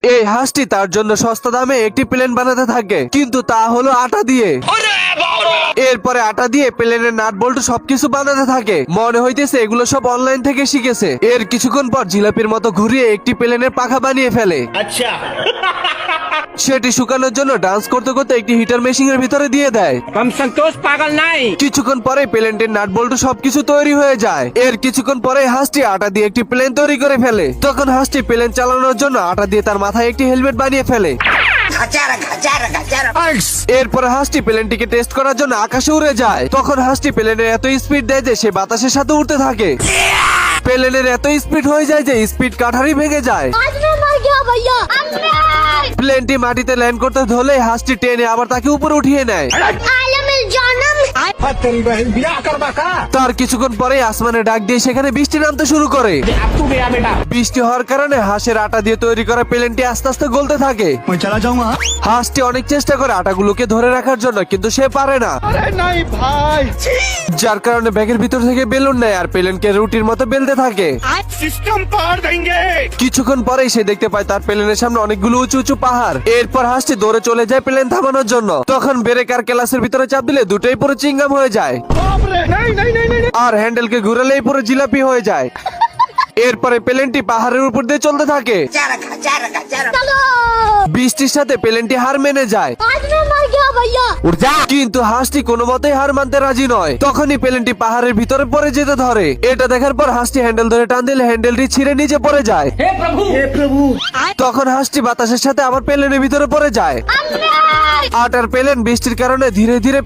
এই হাঁসটি তার জন্য সস্তা দামে একটি প্লেন বানাতে থাকে, কিন্তু তা হলো আটা দিয়ে। এরপরে আটা দিয়ে প্লেনের নাট বল্টু সবকিছু বানাতে থাকে। মনে হইতেছে এগুলো সব অনলাইন থেকে শিখেছে। এর কিছুক্ষণ পর জিলাপির মতো ঘুরিয়ে একটি প্লেনের পাখা বানিয়ে ফেলে। अच्छा সেটি শুকানোর জন্য ডান্স করতে করতে একটি হিটার মেশিনের ভিতরে দিয়ে দেয়। हम संतोष पागल नहीं। কিছুক্ষণ পরে প্লেনটির নাট বল্টু সবকিছু তৈরি হয়ে যায়। এর কিছুক্ষণ পরে হাঁসটি আটা দিয়ে একটি প্লেন তৈরি করে ফেলে। তখন হাঁসটি প্লেন চালানোর জন্য আটা দিয়ে তার মাথায় একটি হেলমেট বানিয়ে ফেলে। এরপরে হাঁসটি প্লেনটিকে টেস্ট করার জন্য আকাশে উড়ে যায়। তখন হাঁসটি প্লেনের এত স্পিড দেয় যে সে বাতাসের সাথে উঠতে থাকে। প্লেনের এত স্পিড হয়ে যায় যে স্পিড কাঠারি ভেঙে যায়। आज मैं मर गया भैया প্লেনটি মাটিতে ল্যান্ড করতে ধরলে হাঁসটি টেনে আবার তাকে উপরে উঠিয়ে নেয়। आलमिल जानम तेरी बहन बियाह करवा का তার কিছুক্ষণ পরে আসমানে ডাক দিয়ে সেখানে বৃষ্টি নামতে শুরু করে। अब तू गया बेटा। বৃষ্টি হওয়ার কারণে হাঁসের আটা দিয়ে তৈরি করা প্লেনটি আস্তে আস্তে গলতে থাকে। मैं चला जाऊंगा। হাঁসটি অনেক চেষ্টা করে আটাগুলোকে ধরে রাখার জন্য, কিন্তু সে পারে না। नहीं भाई। যার কারণে ব্যাগের ভিতর থেকে বেলুন নেয় আর প্লেনকে রুটির মতো বেলতে থাকে। सिस्टम पार देंगे। কিছুক্ষণ পরেই সে দেখতে পায় তার প্লেনের সামনে অনেকগুলো উঁচু উঁচু পাহাড়। এরপর হাঁসটি দৌড়ে চলে যায় প্লেন থামানোর জন্য। তখন ব্রেকার ক্লাসের ভিতরে চাপ দিলে দুটোই পুরো চিংগাম হয়ে যায়, আর হ্যান্ডেলকে ঘুরালেই পুরো জিলাপি হয়ে যায়। এরপরে প্লেনটি পাহাড়ের উপর দিয়ে চলতে থাকে। चलो বৃষ্টির সাথে প্লেনটি হার মেনে যায়, आज मैं मर गया भैया কিন্তু হাঁসটি কোনো মতেই হার মানতে রাজি নয়। তখনই প্লেনটি পাহাড়ের ভিতরে পড়ে যেতে ধরে। এটা দেখার পর হাঁসটি হ্যান্ডেল ধরে টান দিলে হ্যান্ডেলটি ছিঁড়ে নিচে পড়ে যায়। हे प्रभु তখন হাঁসটি বাতাসের সাথে আবার প্লেনের ভিতরে পড়ে যায়। আটার প্লেন বৃষ্টির কারণে ধীরে ধীরে